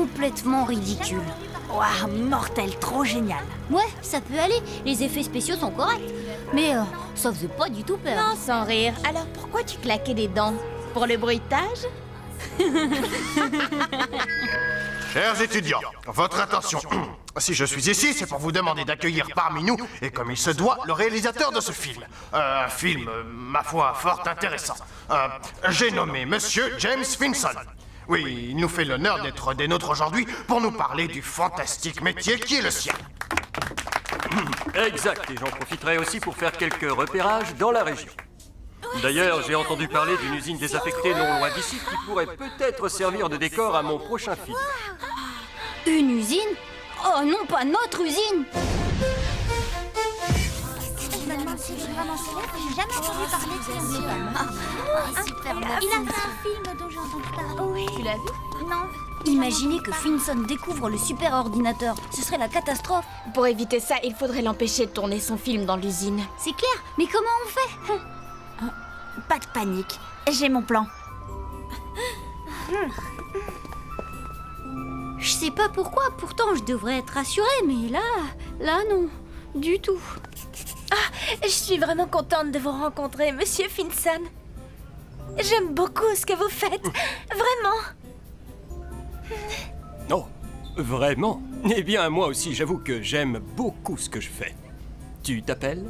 complètement ridicule. Waouh, mortel, trop génial. Ouais, ça peut aller, les effets spéciaux sont corrects. Mais ça faisait pas du tout peur. Non, sans rire. Alors pourquoi tu claquais les dents? Pour le bruitage? Chers étudiants, votre attention. Si je suis ici, c'est pour vous demander d'accueillir parmi nous, et comme il se doit, le réalisateur de ce film. Un film, ma foi, fort intéressant. J'ai nommé Monsieur James Finson. Oui, il nous fait l'honneur d'être des nôtres aujourd'hui pour nous parler du fantastique métier qui est le sien. Exact, et j'en profiterai aussi pour faire quelques repérages dans la région. D'ailleurs, j'ai entendu parler d'une usine désaffectée non loin d'ici qui pourrait peut-être servir de décor à mon prochain film. Une usine? Oh non, pas notre usine! Je me demande si c'est vraiment célèbre, j'ai jamais entendu parler de ce film. Super bon. Il a fait un film dont j'ai entendu parler. Oui. Tu l'as vu? Non. Imaginez que Finson découvre le super ordinateur. Ce serait la catastrophe. Pour éviter ça, il faudrait l'empêcher de tourner son film dans l'usine. C'est clair, mais comment on fait? Pas de panique, j'ai mon plan. Je sais pas pourquoi, pourtant je devrais être rassurée, mais là non, du tout. Je suis vraiment contente de vous rencontrer, Monsieur Finson. J'aime beaucoup ce que vous faites, vraiment. Oh, vraiment? Eh bien, moi aussi, j'avoue que j'aime beaucoup ce que je fais. Tu t'appelles?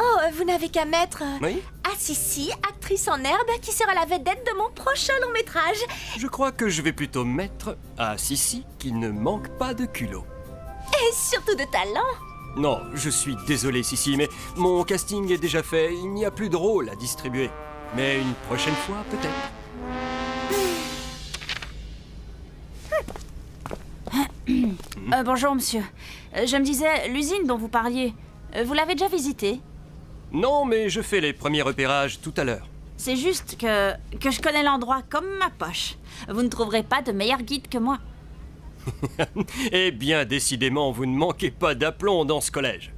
Oh, vous n'avez qu'à mettre... Oui? Sissi, actrice en herbe, qui sera la vedette de mon prochain long métrage. Je crois que je vais plutôt mettre à Sissi qui ne manque pas de culot. Et surtout de talent. Non, je suis désolé, Sissi, mais mon casting est déjà fait. Il n'y a plus de rôle à distribuer. Mais une prochaine fois, peut-être. Bonjour, monsieur. Je me disais, l'usine dont vous parliez, vous l'avez déjà visitée? Non, mais je fais les premiers repérages tout à l'heure. C'est juste que je connais l'endroit comme ma poche. Vous ne trouverez pas de meilleur guide que moi. Eh bien, décidément, vous ne manquez pas d'aplomb dans ce collège.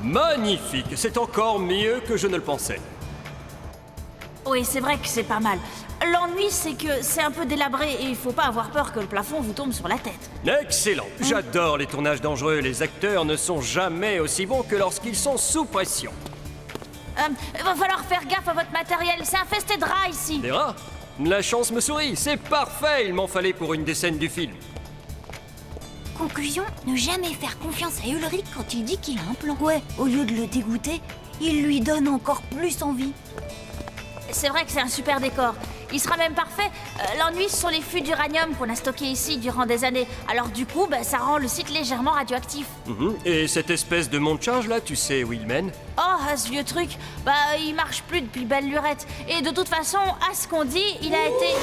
Magnifique, c'est encore mieux que je ne le pensais. Oui, c'est vrai que c'est pas mal. L'ennui, c'est que c'est un peu délabré et il faut pas avoir peur que le plafond vous tombe sur la tête. Excellent, j'adore les tournages dangereux. Les acteurs ne sont jamais aussi bons que lorsqu'ils sont sous pression. Va falloir faire gaffe à votre matériel, c'est infesté de rats ici. Des rats? La chance me sourit, c'est parfait, il m'en fallait pour une des scènes du film. Conclusion, ne jamais faire confiance à Ulrich quand il dit qu'il a un plan. Ouais, au lieu de le dégoûter, il lui donne encore plus envie. C'est vrai que c'est un super décor. Il sera même parfait. L'ennui, ce sont les fûts d'uranium qu'on a stockés ici durant des années. Alors du coup, ça rend le site légèrement radioactif. Et cette espèce de monte-charge là, tu sais où il mène? Oh, ce vieux truc, il marche plus depuis belle lurette. Et de toute façon, à ce qu'on dit, il a été...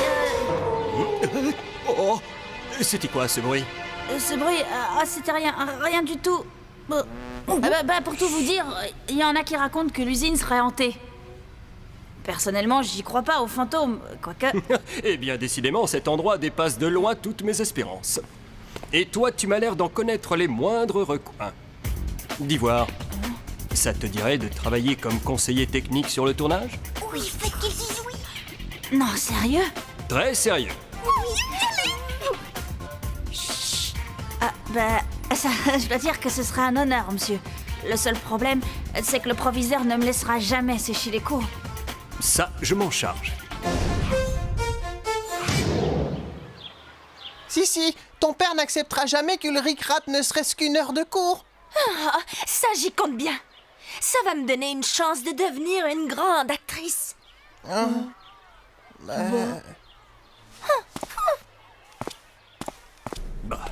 Oh, c'était quoi ce bruit? Ce bruit, c'était rien du tout. Pour tout vous dire, il y en a qui racontent que l'usine serait hantée. Personnellement, j'y crois pas aux fantômes, quoique... Eh bien, décidément, cet endroit dépasse de loin toutes mes espérances. Et toi, tu m'as l'air d'en connaître les moindres recoins. D'Ivoire, ça te dirait de travailler comme conseiller technique sur le tournage? Oui, faites qu'ils disent oui. Non, sérieux? Très sérieux. Ça, je dois dire que ce sera un honneur, monsieur. Le seul problème, c'est que le proviseur ne me laissera jamais sécher les cours. Ça, je m'en charge. Si, ton père n'acceptera jamais qu'Ulrich rate ne serait-ce qu'une heure de cours. Ça, j'y compte bien. Ça va me donner une chance de devenir une grande actrice.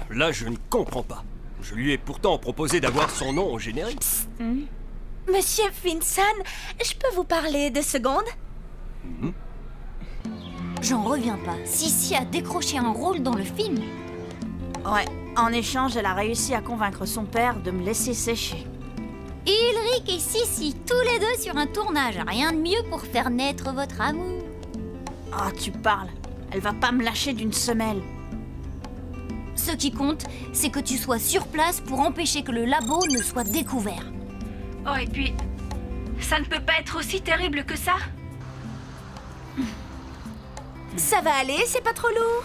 Là, je ne comprends pas. Je lui ai pourtant proposé d'avoir son nom au générique. Monsieur Finson, je peux vous parler 2 secondes? J'en reviens pas. Sissi a décroché un rôle dans le film. Ouais, en échange, elle a réussi à convaincre son père de me laisser sécher. Ulrich et Sissi, tous les deux sur un tournage. Rien de mieux pour faire naître votre amour. Oh, tu parles. Elle va pas me lâcher d'une semelle. Ce qui compte, c'est que tu sois sur place pour empêcher que le labo ne soit découvert. Oh, et puis, ça ne peut pas être aussi terrible que ça? Ça va aller, c'est pas trop lourd?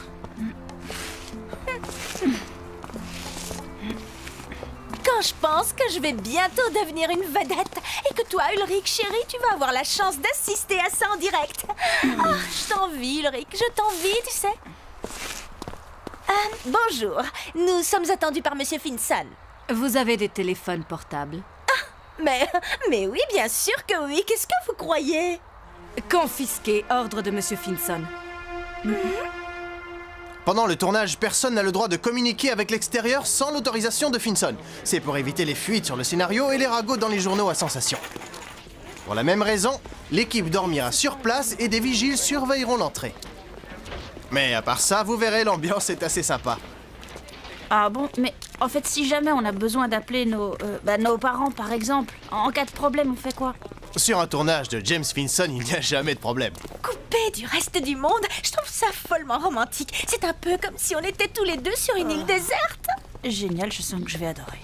Quand je pense que je vais bientôt devenir une vedette et que toi, Ulrich, chérie, tu vas avoir la chance d'assister à ça en direct. Oh, je t'envie, Ulrich, je t'envie, tu sais. Bonjour, nous sommes attendus par Monsieur Finson. Vous avez des téléphones portables? Mais oui, bien sûr que oui, qu'est-ce que vous croyez? Confisqué, ordre de Monsieur Finson. Pendant le tournage, personne n'a le droit de communiquer avec l'extérieur sans l'autorisation de Finson. C'est pour éviter les fuites sur le scénario et les ragots dans les journaux à sensation. Pour la même raison, l'équipe dormira sur place et des vigiles surveilleront l'entrée. Mais à part ça, vous verrez, l'ambiance est assez sympa. Ah bon? Mais en fait, si jamais on a besoin d'appeler nos parents, par exemple, en cas de problème, on fait quoi? Sur un tournage de James Finson, il n'y a jamais de problème. Coupé du reste du monde, je trouve ça follement romantique. C'est un peu comme si on était tous les deux sur une île déserte. Génial, je sens que je vais adorer.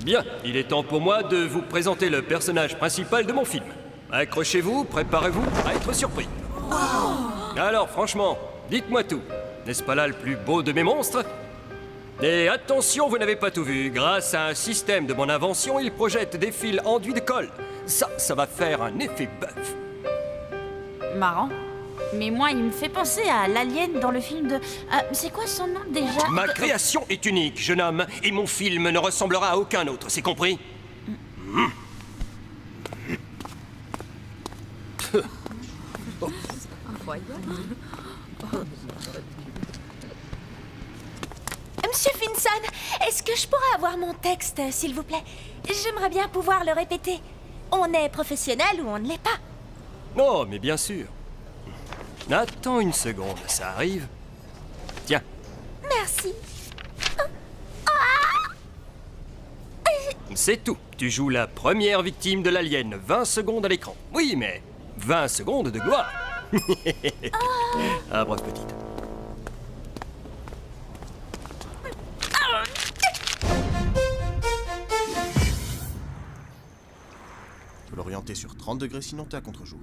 Bien, il est temps pour moi de vous présenter le personnage principal de mon film. Accrochez-vous, préparez-vous à être surpris. Alors franchement, dites-moi tout. N'est-ce pas là le plus beau de mes monstres? Et attention, vous n'avez pas tout vu. Grâce à un système de mon invention, il projette des fils enduits de colle. Ça va faire un effet bœuf. Marrant. Mais moi, il me fait penser à l'alien dans le film de... c'est quoi son nom déjà? Ma création est unique, jeune homme, et mon film ne ressemblera à aucun autre, c'est compris? Monsieur Finson, est-ce que je pourrais avoir mon texte, s'il vous plaît? J'aimerais bien pouvoir le répéter. On est professionnel ou on ne l'est pas? Oh, mais bien sûr. Attends une seconde, ça arrive. Tiens. Merci. C'est tout. Tu joues la première victime de l'alien. 20 secondes à l'écran. Oui, mais 20 secondes de gloire. Ah, bref, petite. Faut l'orienter sur 30 degrés, sinon t'es à contre-jour.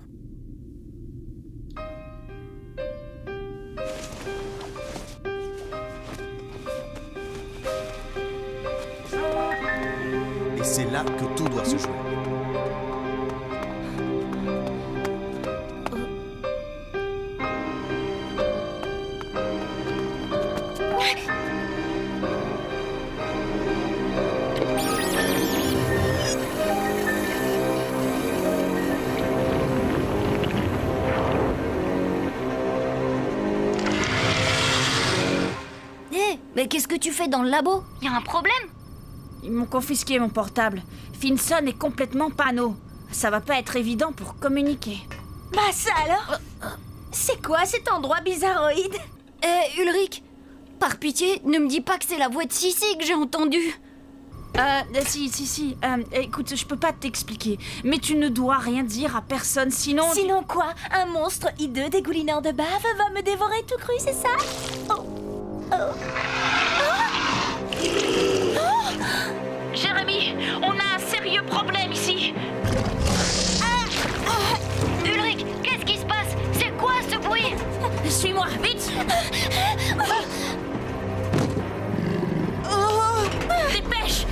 Et c'est là que tout doit se jouer. Mais qu'est-ce que tu fais dans le labo? Y a un problème? Ils m'ont confisqué mon portable. Finson est complètement panneau. Ça va pas être évident pour communiquer. Bah ça alors? C'est quoi cet endroit bizarroïde? Ulrich, par pitié, ne me dis pas que c'est la voix de Sissi que j'ai entendue. Si. Écoute, je peux pas t'expliquer. Mais tu ne dois rien dire à personne, sinon... Sinon quoi? Un monstre hideux dégoulinant de bave va me dévorer tout cru, c'est ça? Jérémy, on a un sérieux problème ici. Ulrich, qu'est-ce qui se passe? C'est quoi ce bruit? Suis-moi, vite. Dépêche.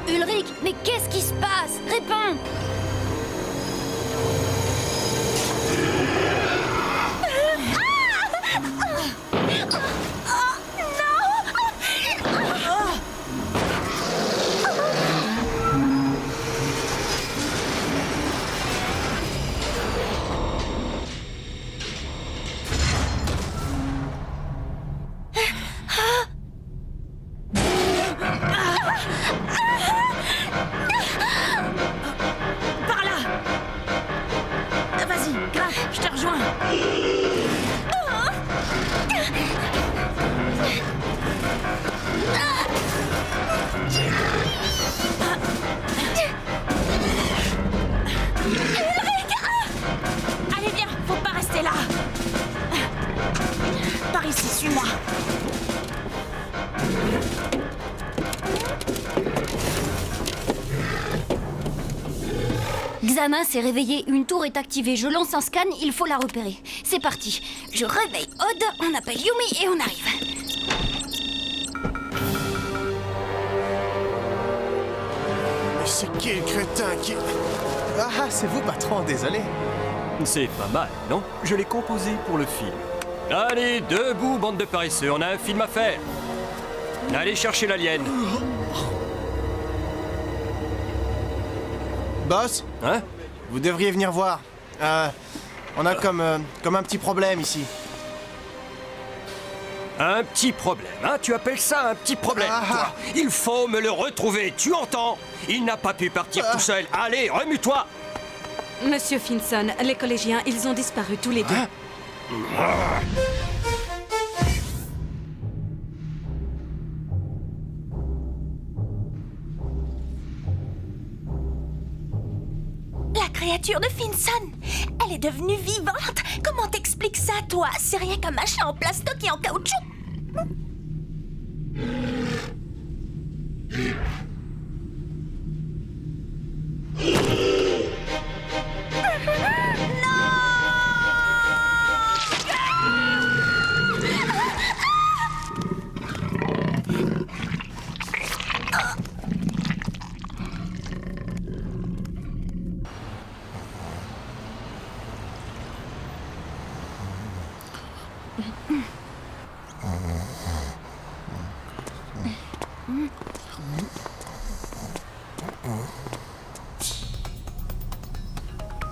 Ulrich, mais qu'est-ce qui se passe? Réponds! Xana s'est réveillée, une tour est activée. Je lance un scan, il faut la repérer. C'est parti. Je réveille Odd, on appelle Yumi et on arrive. Mais c'est qui le crétin qui... Ah, c'est vous, patron, désolé. C'est pas mal, non? Je l'ai composé pour le film. Allez, debout, bande de paresseux, on a un film à faire. Allez chercher l'alien. Boss, Hein? vous devriez venir voir. On a comme un petit problème ici. Un petit problème, hein? Tu appelles ça un petit problème, Ah. toi? Il faut me le retrouver, tu entends? Il n'a pas pu partir tout seul. Allez, remue-toi! Monsieur Finson, les collégiens, ils ont disparu tous les deux. La créature de Finson, elle est devenue vivante. Comment t'expliques ça, toi? C'est rien qu'un machin en plastoc et en caoutchouc.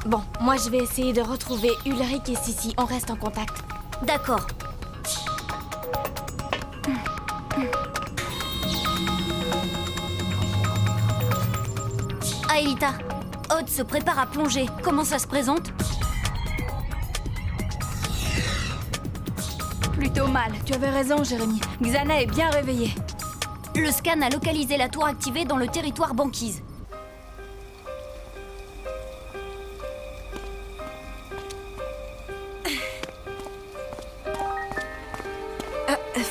Bon, moi je vais essayer de retrouver Ulrich et Sissi. On reste en contact. D'accord. Aelita, Odd se prépare à plonger. Comment ça se présente? Plutôt mal. Tu avais raison, Jérémy. Xana est bien réveillée. Le scan a localisé la tour activée dans le territoire banquise.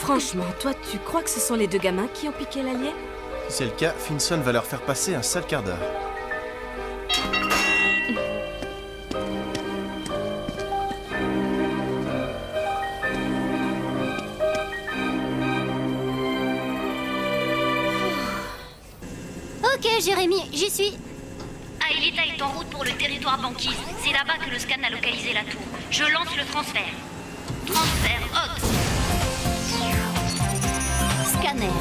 Franchement, toi, tu crois que ce sont les deux gamins qui ont piqué l'alien? Si c'est le cas, Finson va leur faire passer un sale quart d'heure. Ok, Jérémy, j'y suis. Aelita est en route pour le territoire banquise. C'est là-bas que le scan a localisé la tour. Je lance le transfert. Transfert Odd. Scanner.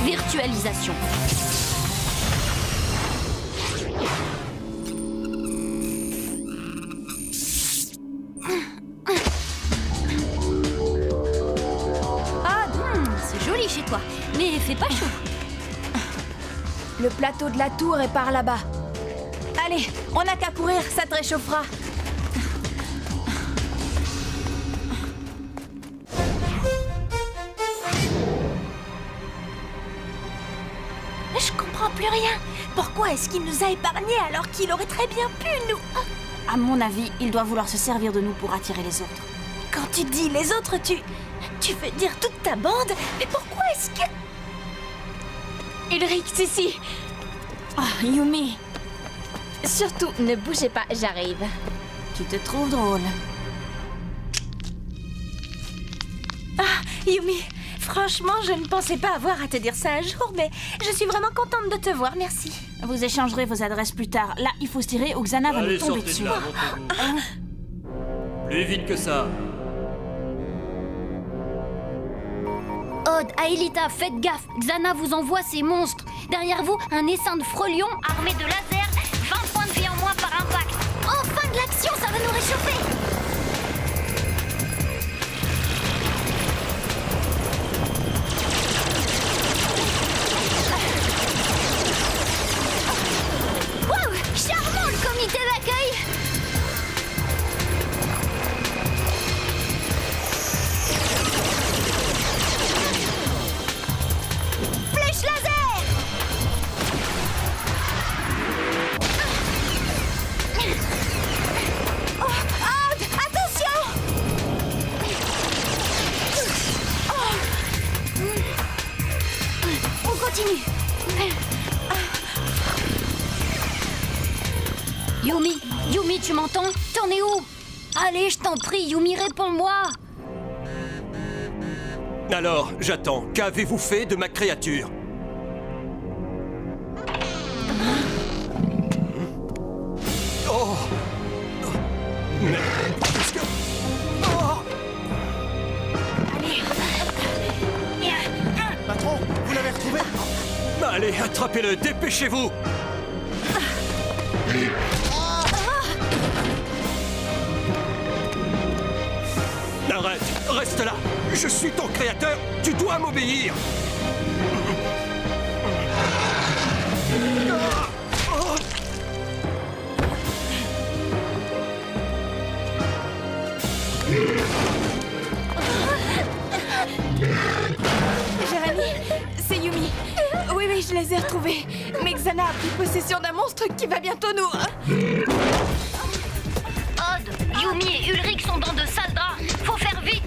Virtualisation. C'est joli chez toi, mais il fait pas chaud. Le plateau de la tour est par là-bas. Allez, on n'a qu'à courir, ça te réchauffera. Je comprends plus rien. Pourquoi est-ce qu'il nous a épargnés alors qu'il aurait très bien pu nous... À mon avis, il doit vouloir se servir de nous pour attirer les autres. Quand tu dis les autres, tu veux dire toute ta bande? Mais pourquoi est-ce que... Ulrich, Sissi! Oh, Yumi, Surtout, ne bougez pas, j'arrive. tu te trouves drôle. Ah, Yumi, franchement, je ne pensais pas avoir à te dire ça un jour, mais je suis vraiment contente de te voir, merci. Vous échangerez vos adresses plus tard. Là, il faut se tirer ou Xana va nous Allez, tomber sortez dessus. de là, montrez-vous. Plus vite que ça. Odd, Aelita, faites gaffe. Xana vous envoie ces monstres. Derrière vous, un essaim de frelions armé de lasers. 20 points de vie en moins par impact. En fin de l'action, ça va nous réchauffer. Wow, charmant le comité d'accueil. Flèche laser. Oh, ah. Yumi, tu m'entends? T'en es où? Allez, je t'en prie, Yumi, réponds-moi! Alors, j'attends. Qu'avez-vous fait de ma créature? Oh! Mais qu'est-ce que... Oh! Patron, vous l'avez retrouvé? Allez, attrapez-le, dépêchez-vous! Arrête, reste là! Je suis ton créateur, tu dois m'obéir! Jérémy, c'est Yumi. Oui, oui, je les ai retrouvés. Mais Xana a pris possession d'un monstre qui va bientôt nous... Odd, Yumi et Ulrich sont dans de sales draps. Faut faire vite!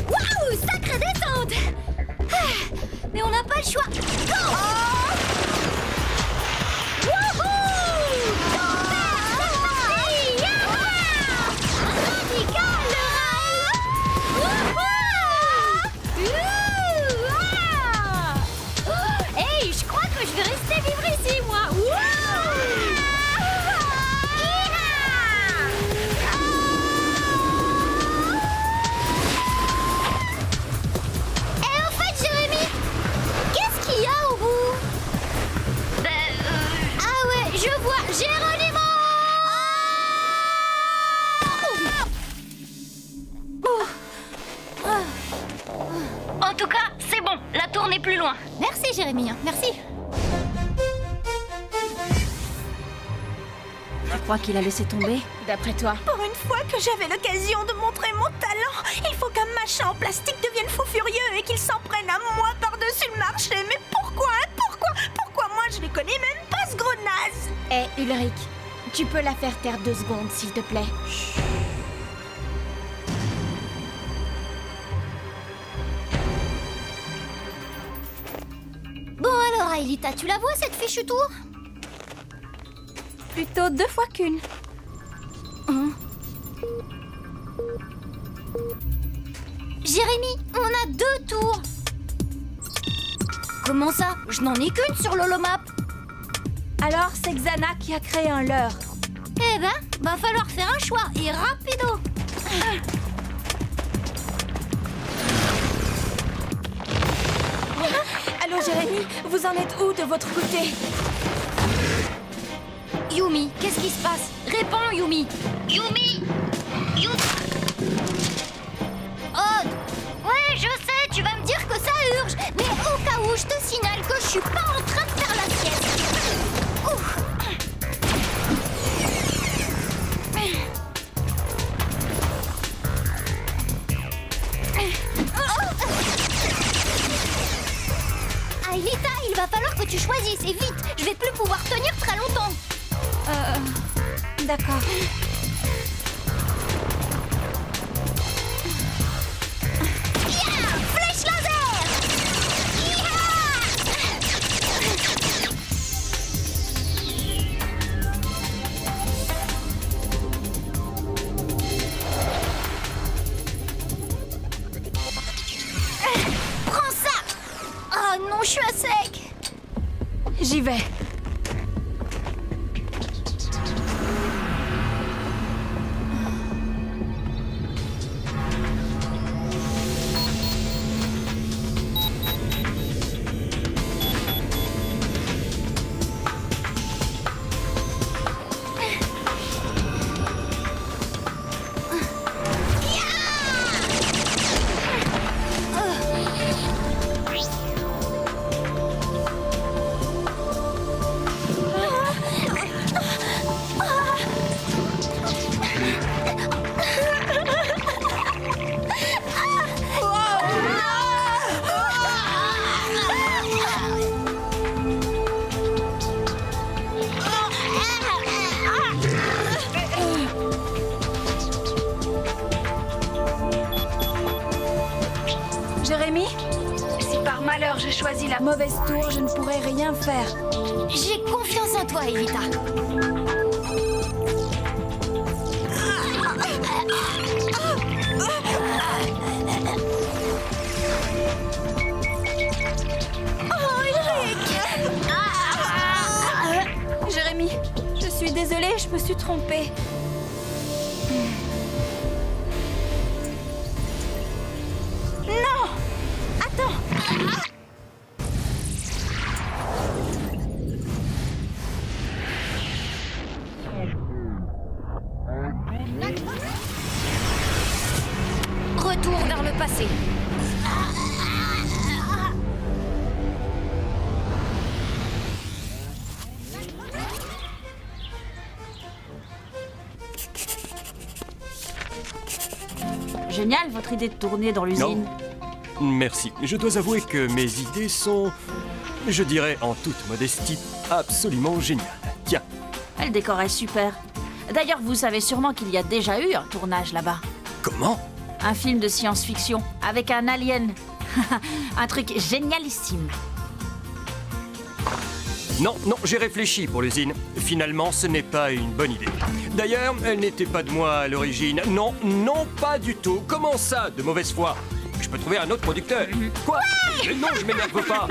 Waouh, sacrée descente! Mais on n'a pas le choix! Go! Hey, je crois que je vais rester vivre ici, moi. Et en fait, Jérémy, qu'est-ce qu'il y a au bout? Ah ouais, je vois, Géronimo! En tout cas, c'est bon, la tour n'est plus loin. Merci, Jérémy, merci. Tu crois qu'il a laissé tomber? D'après toi. Pour une fois que j'avais l'occasion de montrer mon talent, il faut qu'un machin en plastique devienne fou furieux et qu'il s'en prenne à moi par-dessus le marché. Mais pourquoi? Pourquoi moi je les connais même pas, ce gros naze? Hé, Ulrich, tu peux la faire taire 2 secondes, s'il te plaît. Bon alors, Aelita, tu la vois cette fichue tour? Plutôt 2 fois qu'une. Jérémy, on a 2 tours. Comment ça? Je n'en ai qu'une sur l'holomap. Alors, c'est Xana qui a créé un leurre. Eh ben, va falloir faire un choix, et rapido. Allô, Jérémy, vous en êtes où de votre côté? Yumi, qu'est-ce qui se passe? Réponds, Yumi. Yumi! Odd! Ouais, je sais, tu vas me dire que ça urge, mais au cas où, je te signale que je suis pas en train de faire la sieste. Ouf. Aelita, il va falloir que tu choisisses, et vite. Je vais plus pouvoir tenir très longtemps. D'accord. Flèche laser! Prends ça! Oh non, je suis à sec! J'y vais. l'heure j'ai choisi la mauvaise tour, je ne pourrai rien faire. J'ai confiance en toi, Elita. Jérémy, je suis désolée, je me suis trompée. Non! Attends! Retour vers le passé. Génial, votre idée de tourner dans l'usine. Merci. Je dois avouer que mes idées sont, je dirais en toute modestie, absolument géniales. Tiens, Le décor est super. D'ailleurs, vous savez sûrement qu'il y a déjà eu un tournage là-bas. comment? Un film de science-fiction avec un alien. Un truc génialissime. Non, j'ai réfléchi pour l'usine. Finalement, ce n'est pas une bonne idée. D'ailleurs, elle n'était pas de moi à l'origine. Non, pas du tout. Comment ça, de mauvaise foi? Je peux trouver un autre producteur. Quoi? Mais non, je m'énerve pas.